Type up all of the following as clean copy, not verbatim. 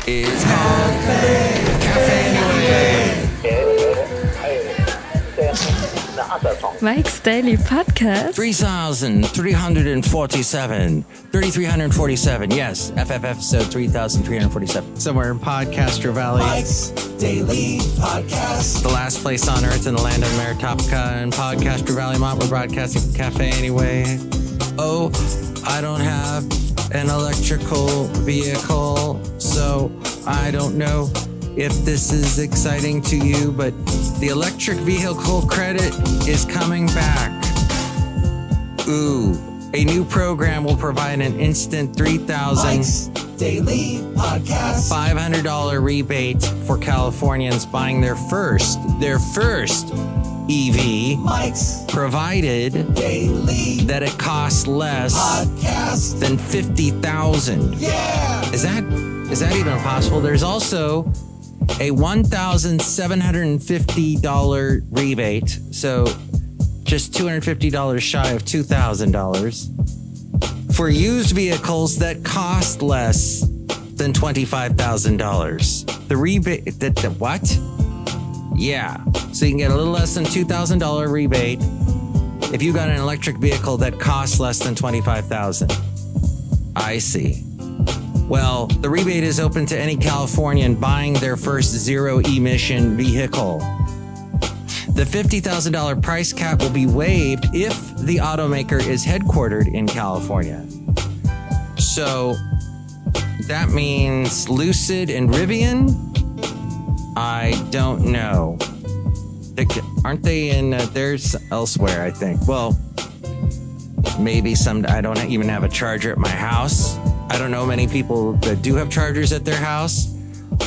is called Café Anyway. Mike's Daily Podcast. 3,347. Yes, FF episode 3,347. Somewhere in podCastro Valley. Mike's Daily Podcast. The last place on earth in the land of Meritoptica and podCastro Valley. We're broadcasting from Café Anyway. Oh, I don't have an electrical vehicle, so I don't know if this is exciting to you, but the electric vehicle credit is coming back. Ooh, a new program will provide an instant Mike's Daily Podcast. $500 rebate for Californians buying their first EV, Mike's provided Daily that it costs less Podcast. than $50,000. Yeah. Is that even possible? There's also a $1,750 rebate, so just $250 shy of $2,000 for used vehicles that cost less than $25,000. The rebate, what? Yeah, so you can get a little less than $2,000 rebate if you got an electric vehicle that costs less than $25,000. I see. Well, the rebate is open to any Californian buying their first zero-emission vehicle. The $50,000 price cap will be waived if the automaker is headquartered in California. So that means Lucid and Rivian? I don't know. Aren't they in, there's elsewhere, I think. Well, maybe I don't even have a charger at my house. I don't know many people that do have chargers at their house.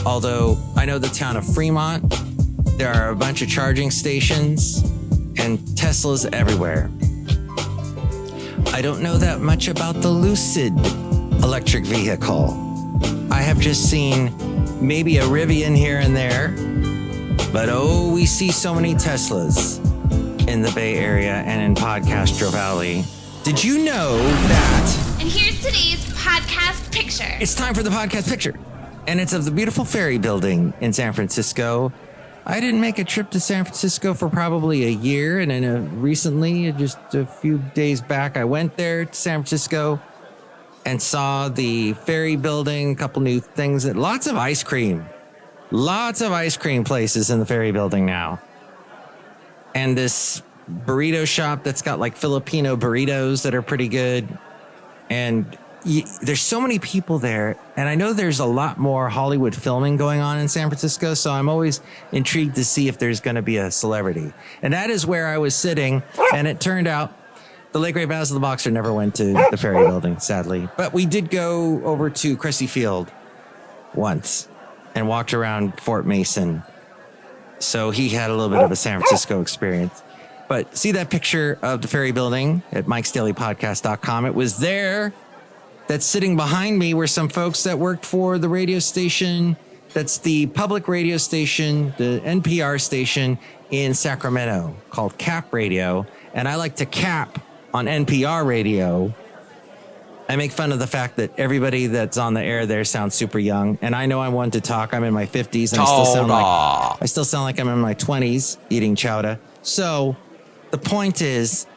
Although I know the town of Fremont, there are a bunch of charging stations and Teslas everywhere. I don't know that much about the Lucid electric vehicle. I have just seen maybe a Rivian here and there, but we see so many Teslas in the Bay Area and in podCastro Valley. Did you know that? And here's today's podcast picture. It's time for the podcast picture, and it's of the beautiful ferry building in San Francisco. I didn't make a trip to San Francisco for probably a year, and then recently, just a few days back, I went there to San Francisco and saw the ferry building, a couple new things, lots of ice cream places in the ferry building now. And this burrito shop that's got like Filipino burritos that are pretty good. And there's so many people there. And I know there's a lot more Hollywood filming going on in San Francisco. So I'm always intrigued to see if there's going to be a celebrity. And that is where I was sitting. And it turned out the late great Basil the Boxer never went to the ferry building, sadly. But we did go over to Cressy Field once and walked around Fort Mason. So he had a little bit of a San Francisco experience. But see that picture of the ferry building at mikesdailypodcast.com. It was there. That's sitting behind me were some folks that worked for the radio station. That's the public radio station, the NPR station in Sacramento called Cap Radio. And I like to cap on NPR radio. I make fun of the fact that everybody that's on the air there sounds super young. And I know I'm one to talk. I'm in my 50s and I still sound like I'm in my 20s eating chowder. So the point is,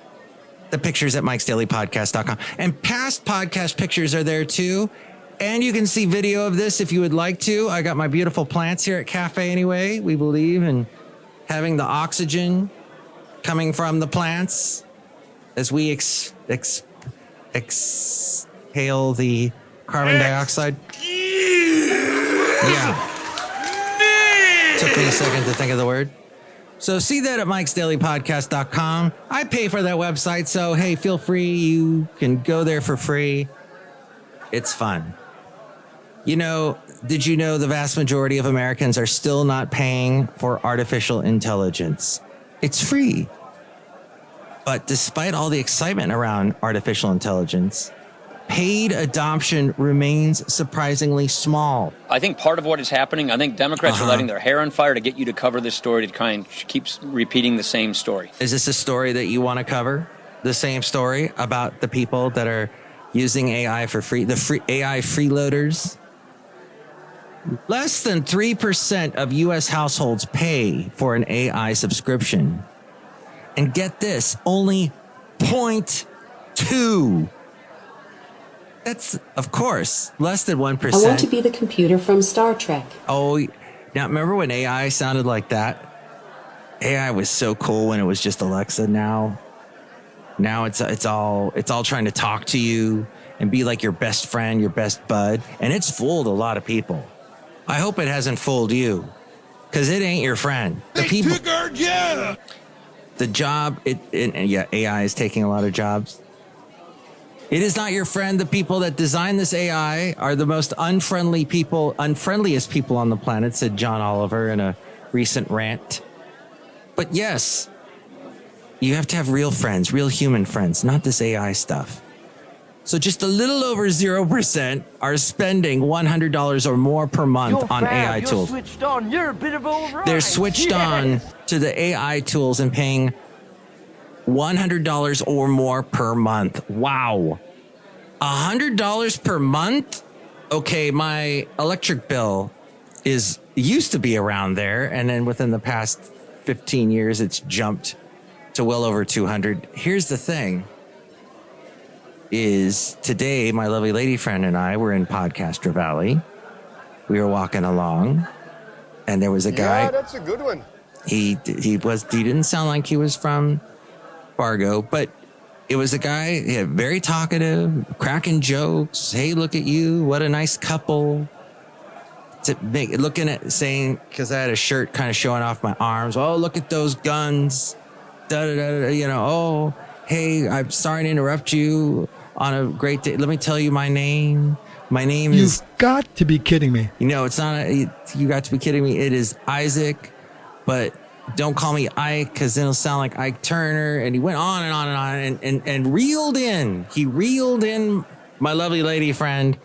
the pictures at mikesdailypodcast.com. And past podcast pictures are there too. And you can see video of this if you would like to. I got my beautiful plants here at Café Anyway. We believe in having the oxygen coming from the plants as we exhale the carbon dioxide. Yeah. Took me a second to think of the word. So see that at mikesdailypodcast.com. I pay for that website, so hey, feel free. You can go there for free. It's fun. You know, did you know the vast majority of Americans are still not paying for artificial intelligence? It's free. But despite all the excitement around artificial intelligence, paid adoption remains surprisingly small. I think part of what is happening, I think Democrats are lighting their hair on fire to get you to cover this story, to try and keep repeating the same story. Is this a story that you want to cover? The same story about the people that are using AI for free, the free AI freeloaders? Less than 3% of U.S. households pay for an AI subscription. And get this, only 0.2. That's, of course, less than 1%. I want to be the computer from Star Trek. Oh, now remember when AI sounded like that? AI was so cool when it was just Alexa. Now it's all trying to talk to you and be like your best friend, your best bud. And it's fooled a lot of people. I hope it hasn't fooled you, because it ain't your friend. The people, the job, AI is taking a lot of jobs. It is not your friend. The people that designed this AI are the most unfriendliest people on the planet, said John Oliver in a recent rant. But yes, you have to have real friends, real human friends, not this AI stuff. So just a little over 0% are spending $100 or more per month on AI tools. Switched on. You're a bit of a They're switched on to the AI tools and paying $100 or more per month. Wow. $100 per month? Okay, my electric bill used to be around there, and then within the past 15 years, it's jumped to well over 200. Here's the thing. Is today my lovely lady friend and I were in Podcastro Valley. We were walking along, and there was a guy. Yeah, that's a good one. He didn't sound like he was from Fargo, but it was a guy, very talkative, cracking jokes. Hey, look at you! What a nice couple. Looking at saying, because I had a shirt kind of showing off my arms. Oh, look at those guns! Oh, hey, I'm sorry to interrupt you on a great day. Let me tell you my name. My name is... You've got to be kidding me. It's not... You got to be kidding me. It is Isaac, but don't call me Ike, because then it'll sound like Ike Turner. And he went on and on and on and reeled in. He reeled in my lovely lady friend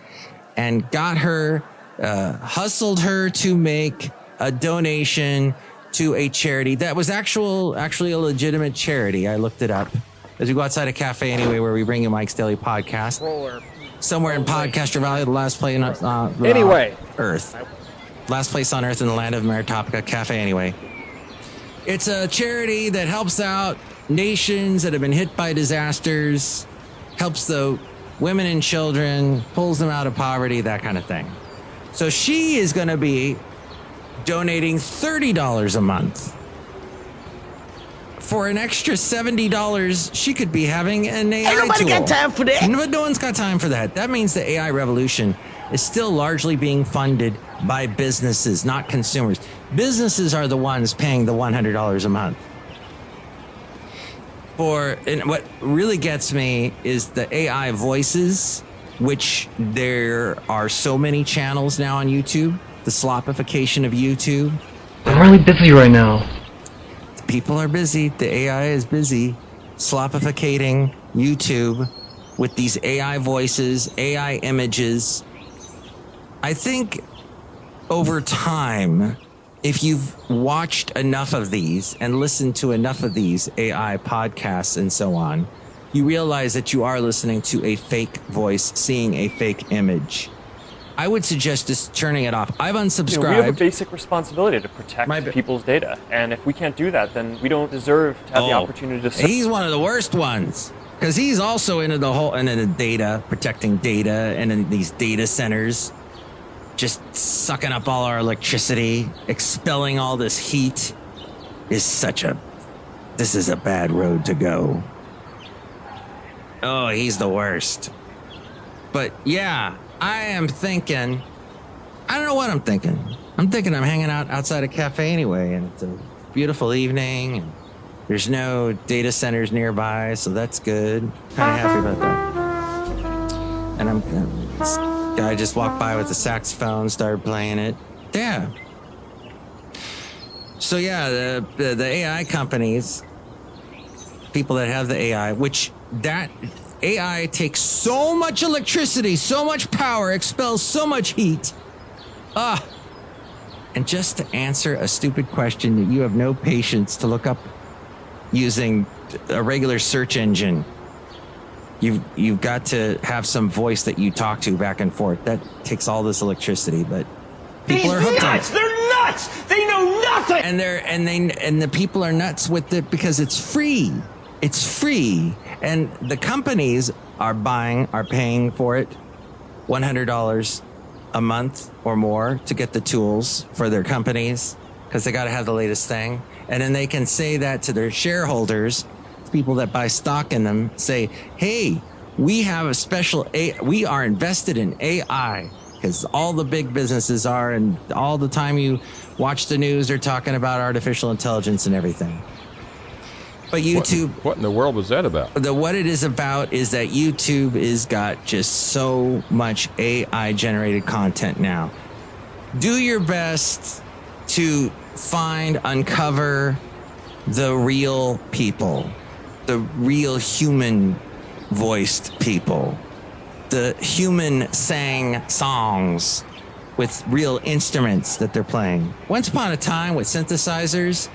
and got her, hustled her to make a donation to a charity that was actually a legitimate charity. I looked it up. As we go outside of Café Anyway, where we bring you Mike's Daily Podcast. Somewhere in Podcastro Valley, the last place on Earth. Last place on Earth in the land of Meritopia, Café Anyway. It's a charity that helps out nations that have been hit by disasters, helps the women and children, pulls them out of poverty, that kind of thing. So she is going to be donating $30 a month. For an extra $70, she could be having an AI tool. Ain't nobody got time for that. But no one's got time for that. That means the AI revolution is still largely being funded by businesses, not consumers. Businesses are the ones paying the $100 a month. And what really gets me is the AI voices, which there are so many channels now on YouTube. The slopification of YouTube. I'm really busy right now. People are busy. The AI is busy slopificating YouTube with these AI voices, AI images. I think over time, if you've watched enough of these and listened to enough of these AI podcasts and so on, you realize that you are listening to a fake voice, seeing a fake image. I would suggest just turning it off. I've unsubscribed. We have a basic responsibility to protect people's data. And if we can't do that, then we don't deserve to have the opportunity to... He's one of the worst ones. Because he's also into the data, protecting data, and in these data centers. Just sucking up all our electricity, expelling all this heat. This is a bad road to go. Oh, he's the worst. But yeah... I am thinking, I don't know what I'm thinking. I'm thinking I'm hanging out outside a cafe anyway, and it's a beautiful evening, and there's no data centers nearby, so that's good. Kind of happy about that. And this guy just walked by with the saxophone, started playing it. Yeah. So yeah, the AI companies, people that have the AI, which that... AI takes so much electricity, so much power, expels so much heat. And just to answer a stupid question that you have no patience to look up using a regular search engine, you've got to have some voice that you talk to back and forth. That takes all this electricity, but People are hooked on it. They're nuts. They know nothing. And the people are nuts with it because it's free. It's free, and the companies are paying for it, $100 a month or more to get the tools for their companies because they got to have the latest thing, and then they can say that to their shareholders, people that buy stock in them, say, "Hey, we have a special we are invested in AI." Because all the big businesses are, and all the time you watch the news, they're talking about artificial intelligence and everything. But YouTube... What in the world was that about? What it is about is that YouTube has got just so much AI-generated content now. Do your best to uncover the real people, the real human-voiced people. The human sang songs with real instruments that they're playing. Once upon a time with synthesizers,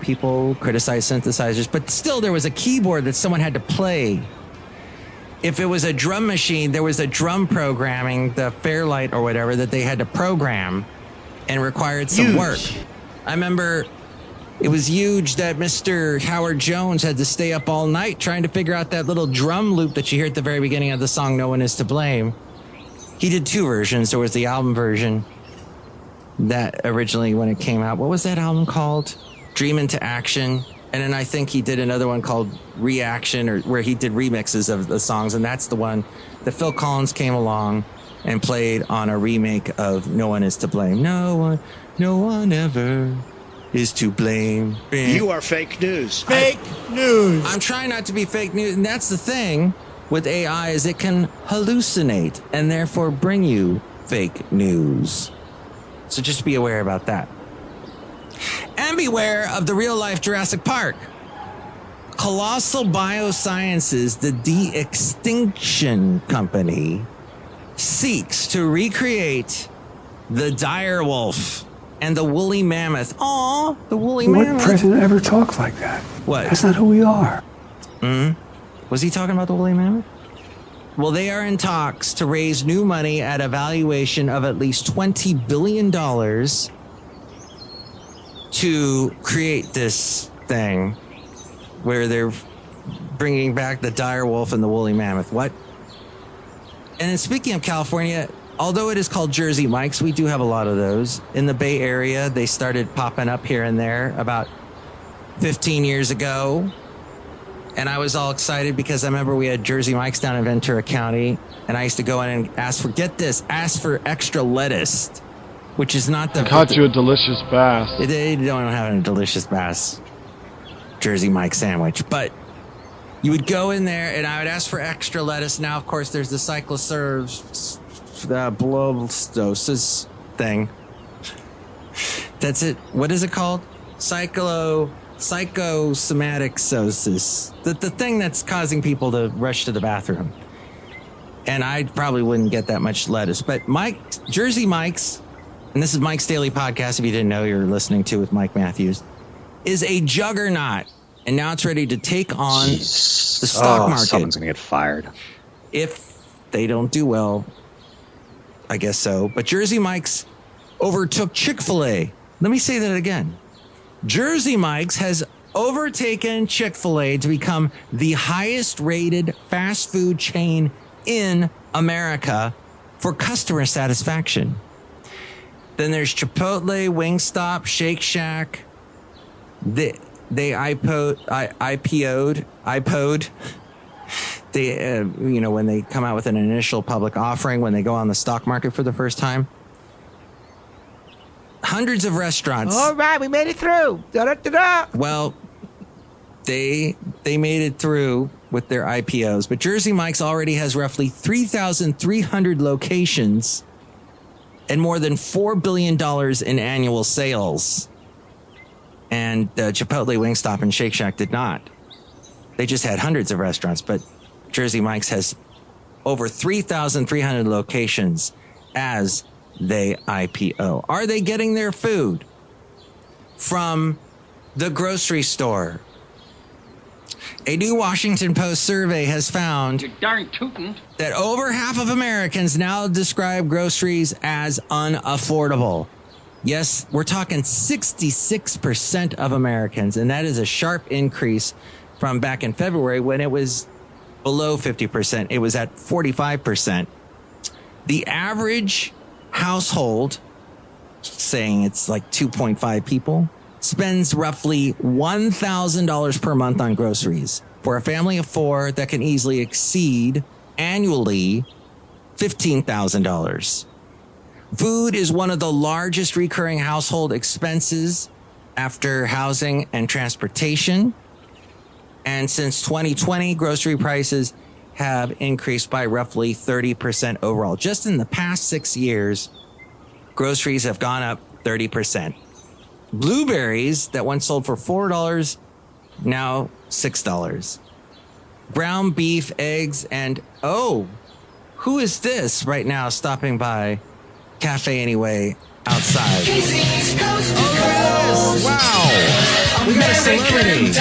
people criticize synthesizers, but still there was a keyboard that someone had to play. If it was a drum machine, there was a drum programming, the Fairlight or whatever, that they had to program and required some work. I remember it was huge that Mr. Howard Jones had to stay up all night trying to figure out that little drum loop that you hear at the very beginning of the song, No One Is to Blame. He did two versions. There was the album version that originally when it came out, what was that album called? Dream into Action. And then I think he did another one called Reaction, or where he did remixes of the songs. And that's the one that Phil Collins came along and played on a remake of No One Is to Blame. No one ever is to blame. You are fake news. Fake news. I'm trying not to be fake news. And that's the thing with AI, is it can hallucinate and therefore bring you fake news. So just be aware about that. And beware of the real life Jurassic Park. Colossal Biosciences, the de-extinction company, seeks to recreate the dire wolf and the woolly mammoth. Aw, the woolly mammoth. What president ever talks like that? What? That's not who we are. Was he talking about the woolly mammoth? Well, they are in talks to raise new money at a valuation of at least $20 billion to create this thing where they're bringing back the dire wolf and the woolly mammoth. What? And then speaking of California, although it is called Jersey Mike's, we do have a lot of those. In the Bay Area, they started popping up here and there about 15 years ago. And I was all excited because I remember we had Jersey Mike's down in Ventura County. And I used to go in and ask for extra lettuce, which is not the... I caught you a delicious bass. They don't have a delicious bass Jersey Mike sandwich. But you would go in there and I would ask for extra lettuce. Now, of course, there's the cycloserve... blostosis thing. That's it. What is it called? Psychosomaticsosis. The thing that's causing people to rush to the bathroom. And I probably wouldn't get that much lettuce. But Jersey Mike's, and this is Mike's Daily Podcast, if you didn't know, you're listening to with Mike Matthews, is a juggernaut. And now it's ready to take on the stock market. Someone's going to get fired. If they don't do well, I guess so. But Jersey Mike's overtook Chick-fil-A. Let me say that again. Jersey Mike's has overtaken Chick-fil-A to become the highest rated fast food chain in America for customer satisfaction. Then there's Chipotle, Wingstop, Shake Shack. They IPO'd. They, when they come out with an initial public offering, when they go on the stock market for the first time. Hundreds of restaurants. All right, we made it through. Da-da-da-da. Well, they made it through with their IPOs. But Jersey Mike's already has roughly 3,300 locations and more than $4 billion in annual sales. And Chipotle, Wingstop, and Shake Shack did not. They just had hundreds of restaurants, but Jersey Mike's has over 3,300 locations as they IPO. Are they getting their food from the grocery store? A new Washington Post survey has found that over half of Americans now describe groceries as unaffordable. Yes, we're talking 66% of Americans, and that is a sharp increase from back in February when it was below 50%. It was at 45%. The average household, saying it's like 2.5 people, spends roughly $1,000 per month on groceries. For a family of 4, that can easily exceed annually $15,000. Food is one of the largest recurring household expenses after housing and transportation. And since 2020, grocery prices have increased by roughly 30% overall. Just in the past 6 years, groceries have gone up 30%. Blueberries that once sold for $4, now $6. Brown beef, eggs, and who is this right now stopping by Café Anyway outside? Oh, wow. We got a celebrity.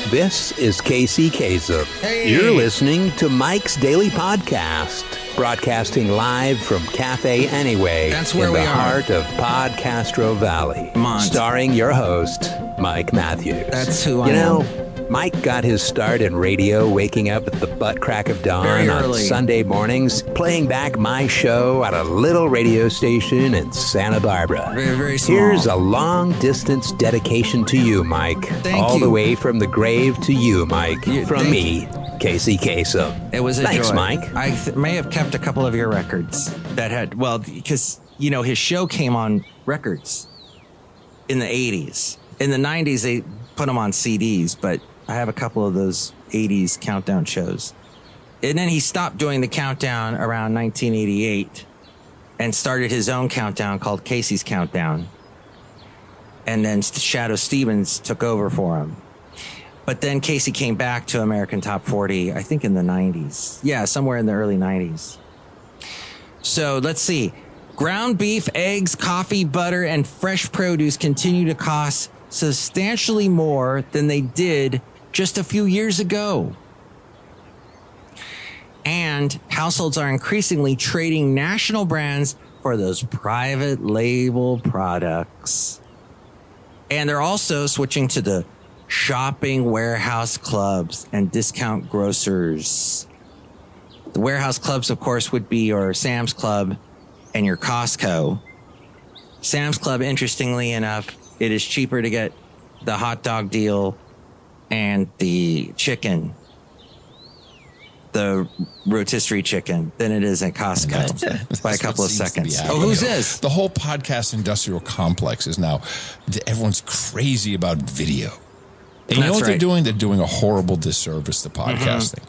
This is Casey Kasem. Hey. You're listening to Mike's Daily Podcast, broadcasting live from Café Anyway. That's where in we the are. heart of PodCastro Valley. Starring your host, Mike Matthews. That's who I am. You know, Mike got his start in radio waking up at the butt crack of dawn on Sunday mornings, playing back my show at a little radio station in Santa Barbara. Very, very small. Here's a long-distance dedication to you, Mike. Thank you. The way from the grave to you, Mike. From me, Casey Kasem. It was a Thanks, joy. Mike. I may have kept a couple of your records that had, well, because, you know, his show came on records in the 80s. In the 90s, they put them on CDs, but I have a couple of those 80s countdown shows. And then he stopped doing the countdown around 1988 and started his own countdown called Casey's Countdown. And then Shadow Stevens took over for him. But then Casey came back to American Top 40, I think in the 90s. Yeah, somewhere in the early 90s. So let's see. Ground beef, eggs, coffee, butter, and fresh produce continue to cost substantially more than they did just a few years ago. And households are increasingly trading national brands for those private label products. And they're also switching to the shopping warehouse clubs and discount grocers. The warehouse clubs, of course, would be your Sam's Club and your Costco. Sam's Club, interestingly enough, it is cheaper to get the hot dog deal and the chicken, the rotisserie chicken, than it is at Costco by a couple of seconds. Oh, who's this? The whole podcast industrial complex is now, everyone's crazy about video. And you know what they're doing? They're doing a horrible disservice to podcasting.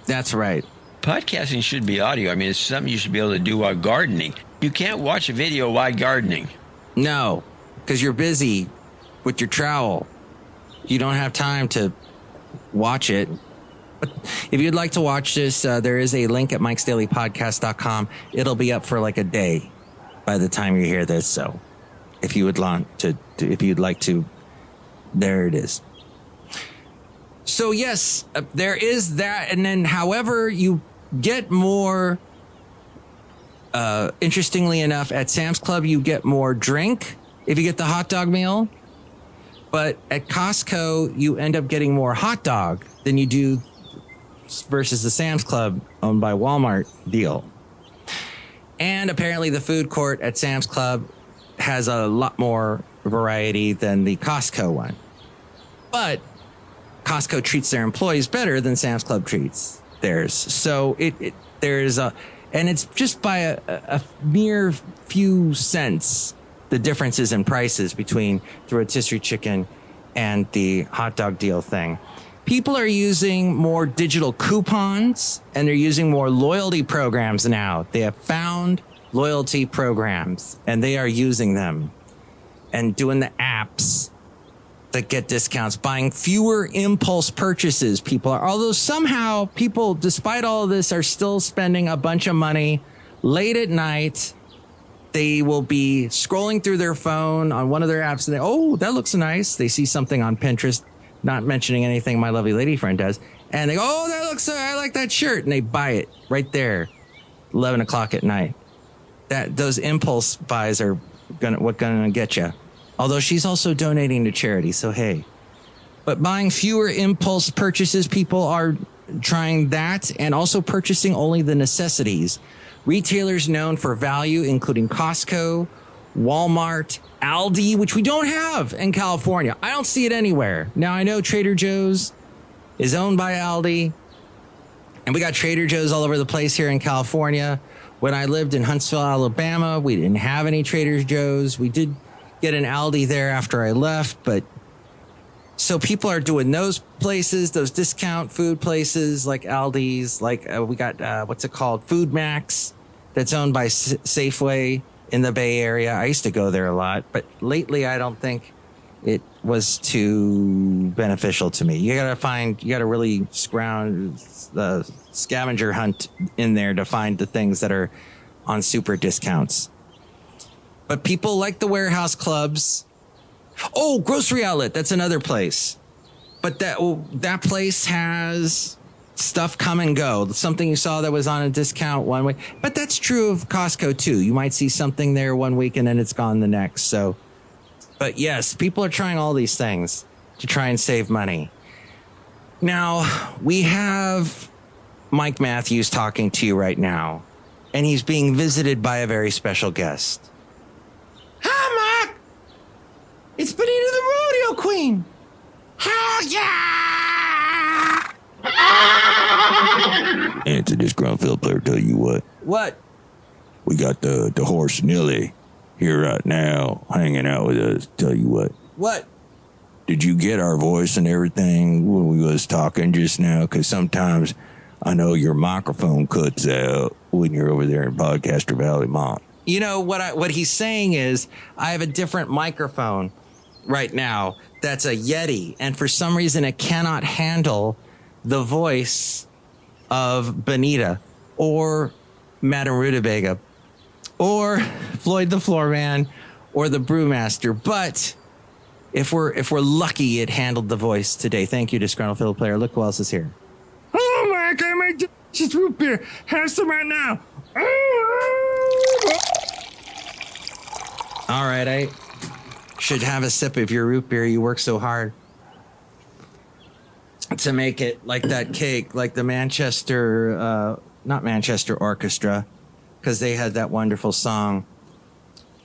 That's right. Podcasting should be audio. I mean, it's something you should be able to do while gardening. You can't watch a video while gardening. No, because you're busy with your trowel. You don't have time to watch it. But if you'd like to watch this, there is a link at mikesdailypodcast.com. It'll be up for like a day by the time you hear this. So if you would like to, there it is. So yes, there is that. And then however you get more, interestingly enough, at Sam's Club, you get more drink if you get the hot dog meal. But at Costco, you end up getting more hot dog than you do versus the Sam's Club owned by Walmart deal. And apparently the food court at Sam's Club has a lot more variety than the Costco one. But Costco treats their employees better than Sam's Club treats theirs. So there's and it's just by a mere few cents, the differences in prices between the rotisserie chicken and the hot dog deal thing. People are using more digital coupons and they're using more loyalty programs now. They have found loyalty programs and they are using them and doing the apps that get discounts, buying fewer impulse purchases. People are, although somehow people, despite all of this, are still spending a bunch of money late at night. They will be scrolling through their phone on one of their apps and they, oh, that looks nice. They see something on Pinterest. not mentioning anything my lovely lady friend does. And they go, oh, that looks, I like that shirt. And they buy it right there, 11 o'clock at night. Those impulse buys are gonna get you. Although she's also donating to charity, so hey. But buying fewer impulse purchases, people are trying that, and also purchasing only the necessities. Retailers known for value, including Costco, Walmart, Aldi, which we don't have in California. I don't see it anywhere. Now, I know Trader Joe's is owned by Aldi, and we got Trader Joe's all over the place here in California. When I lived in Huntsville, Alabama, we didn't have any Trader Joe's. We did get an Aldi there after I left, but so people are doing those places, those discount food places like Aldi's, like we got, what's it called? Food Max, that's owned by Safeway in the Bay Area. I used to go there a lot, but lately I don't think it was too beneficial to me. You gotta really scavenger hunt in there to find the things that are on super discounts. But people like the warehouse clubs. Oh, grocery outlet. That's another place. But that place has stuff come and go. Something you saw that was on a discount one week. But that's true of Costco too. You might see something there one week and then it's gone the next. So, but yes, people are trying all these things to try and save money. Now, we have Mike Matthews talking to you right now, and he's being visited by a very special guest. Hi, Mike. It's Benita the Rodeo Queen. Hell yeah! And to Disgruntled Fiddle Player, tell you what. What? We got the horse Nilly here right now hanging out with us. Tell you what. What? Did you get our voice and everything when we was talking just now? Because sometimes I know your microphone cuts out when you're over there in Podcaster Valley Mont. You know, what he's saying is I have a different microphone right now that's a Yeti, and for some reason it cannot handle the voice of Benita or Madame Rootabega or Floyd the Floorman or the Brewmaster. But if we're lucky, it handled the voice today. Thank you, Disgruntled Fiddle Player. Look who else is here. Oh, Mike, I made just root beer. Have some right now. All right, I should have a sip of your root beer. You work so hard to make it like that cake, like the not Manchester Orchestra, because they had that wonderful song.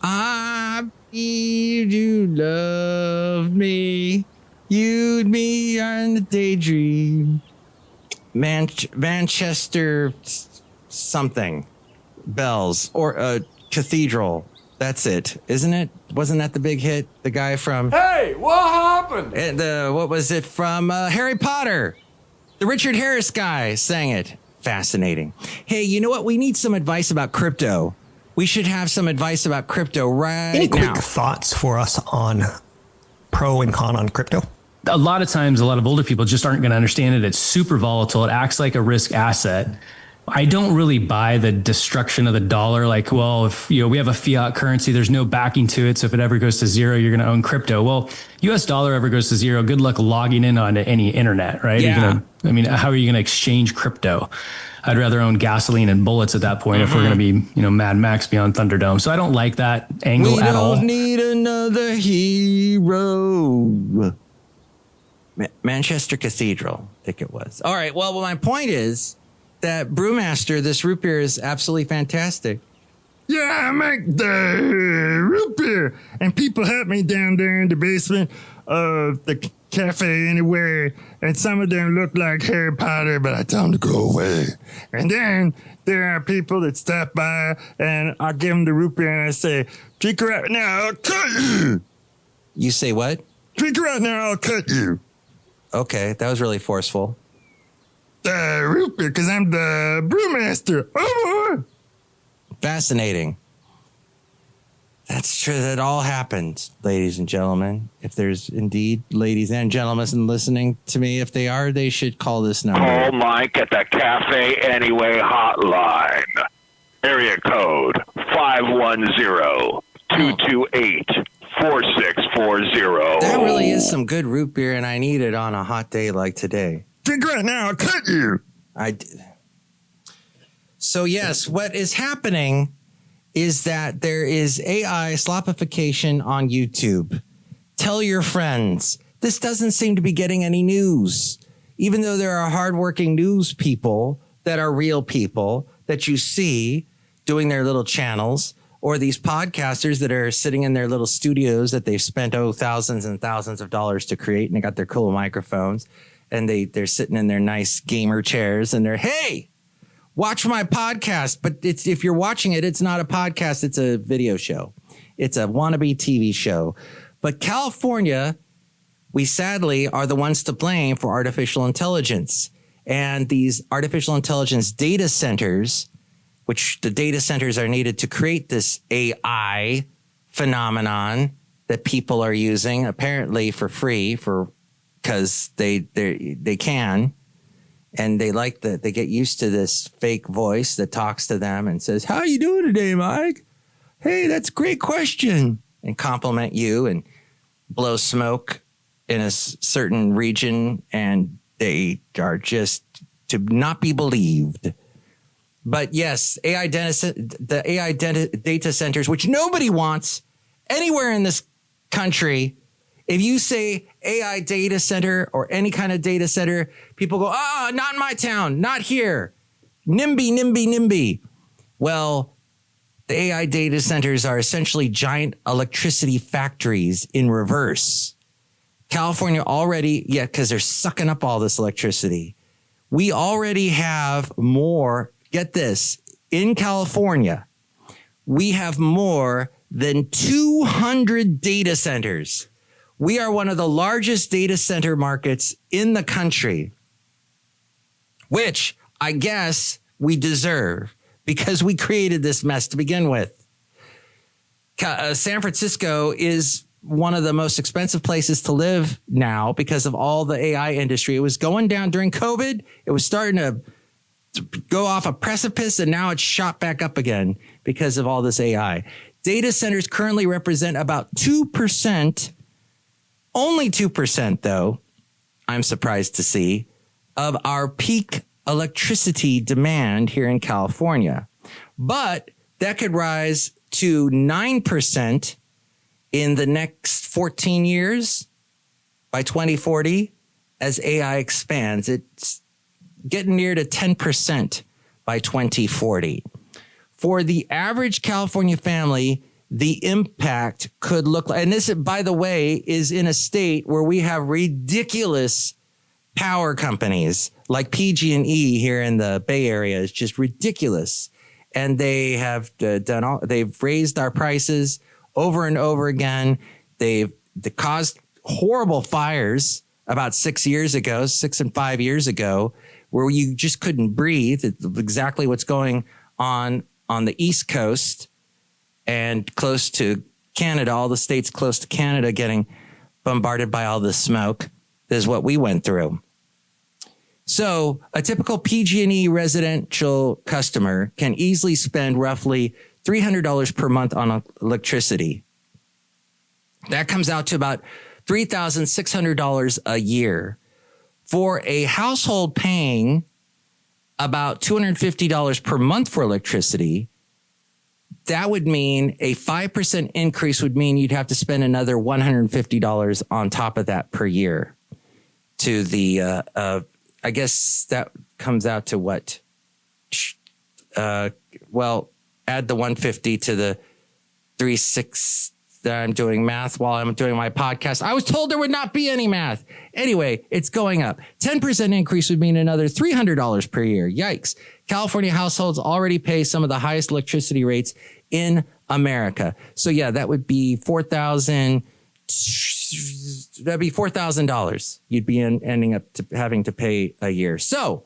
I believe you loved me. You and me are in the daydream. Manchester something. Bells or Cathedral. That's it, isn't it? Wasn't that the big hit? The guy from... Hey, what happened? And what was it from Harry Potter? The Richard Harris guy sang it. Fascinating. Hey, you know what? We need some advice about crypto. We should have some advice about crypto right now. Any quick thoughts for us on pro and con on crypto? A lot of times, a lot of older people just aren't going to understand it. It's super volatile. It acts like a risk asset. I don't really buy the destruction of the dollar. Like, well, if we have a fiat currency, there's no backing to it. So if it ever goes to zero, you're going to own crypto. Well, US dollar ever goes to zero, good luck logging in onto any internet, right? Yeah. How are you going to exchange crypto? I'd rather own gasoline and bullets at that point if we're going to be, Mad Max beyond Thunderdome. So I don't like that angle at all. We don't need another hero. Manchester Cathedral, I think it was. All right. Well, my point is that Brewmaster, this root beer is absolutely fantastic. Yeah, I make the root beer. And people help me down there in the basement of the Café Anyway. And some of them look like Harry Potter, but I tell them to go away. And then there are people that stop by and I give them the root beer and I say, drink right now, I'll cut you. You say what? Drink right now, I'll cut you. Okay, that was really forceful. Root beer, because I'm the brewmaster. Oh. Fascinating. That's true. That all happens, ladies and gentlemen. If there's indeed ladies and gentlemen listening to me, if they are, they should call this number. Call Mike at the Café Anyway hotline. Area code 510-228-4646. 440. That really is some good root beer, and I need it on a hot day like today. Drink right now, I'll cut you. I did. So, yes, what is happening is that there is AI slopification on YouTube. Tell your friends. This doesn't seem to be getting any news, even though there are hardworking news people that are real people that you see doing their little channels, or these podcasters that are sitting in their little studios that they've spent thousands and thousands of dollars to create, and they got their cool microphones, and they're sitting in their nice gamer chairs, and they're, hey, watch my podcast. But if you're watching it, it's not a podcast. It's a video show. It's a wannabe TV show. But California, we sadly are the ones to blame for artificial intelligence. And these artificial intelligence data centers, which the data centers are needed to create this AI phenomenon that people are using apparently for free because they can. And they like that they get used to this fake voice that talks to them and says, how you doing today, Mike? Hey, that's a great question. And compliment you and blow smoke in a certain region. And they are just to not be believed. But yes, the AI data centers, which nobody wants anywhere in this country. If you say AI data center or any kind of data center, people go, not in my town, not here. NIMBY, NIMBY, NIMBY. Well, the AI data centers are essentially giant electricity factories in reverse. California already, because they're sucking up all this electricity. We already have more, get this, in California, we have more than 200 data centers. We are one of the largest data center markets in the country, which I guess we deserve because we created this mess to begin with. San Francisco is one of the most expensive places to live now because of all the AI industry. It was going down during COVID. It was starting to go off a precipice, and now it's shot back up again because of all this AI. Data centers currently represent about 2%. Only 2%, though, I'm surprised to see, of our peak electricity demand here in California. But that could rise to 9% in the next 14 years by 2040 as AI expands. It's getting near to 10% by 2040. For the average California family, the impact could look like, and this, by the way, is in a state where we have ridiculous power companies like PG&E here in the Bay Area. It's just ridiculous. And they have they've raised our prices over and over again. They caused horrible fires about 6 and 5 years ago, where you just couldn't breathe. It's exactly what's going on the East Coast and close to Canada, all the states close to Canada getting bombarded by all the smoke. This is what we went through. So a typical PG&E residential customer can easily spend roughly $300 per month on electricity. That comes out to about $3,600 a year. For a household paying about $250 per month for electricity, that would mean a 5% increase would mean you'd have to spend another $150 on top of that per year to the, I guess that comes out to what? Add the 150 to the 36 that I'm doing math while I'm doing my podcast. I was told there would not be any math. Anyway, it's going up. 10% increase would mean another $300 per year. Yikes. California households already pay some of the highest electricity rates in America. So yeah, that would be $4,000 you'd be ending up having to pay a year. So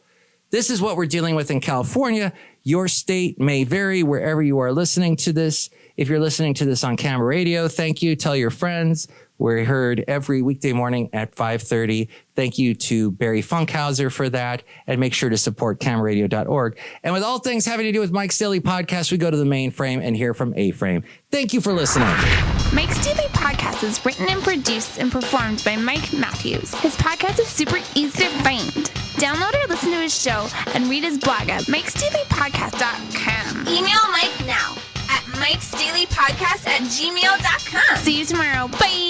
this is what we're dealing with in California. Your state may vary wherever you are listening to this. If you're listening to this on Camera Radio, thank you. Tell your friends. We're heard every weekday morning at 5:30. Thank you to Barry Funkhauser for that. And make sure to support cameradio.org. And with all things having to do with Mike's Daily Podcast, we go to the mainframe and hear from A-Frame. Thank you for listening. Mike's Daily Podcast is written and produced and performed by Mike Matthews. His podcast is super easy to find. Download or listen to his show and read his blog at mikesdailypodcast.com. Email Mike now at mikesdailypodcast@gmail.com. See you tomorrow. Bye.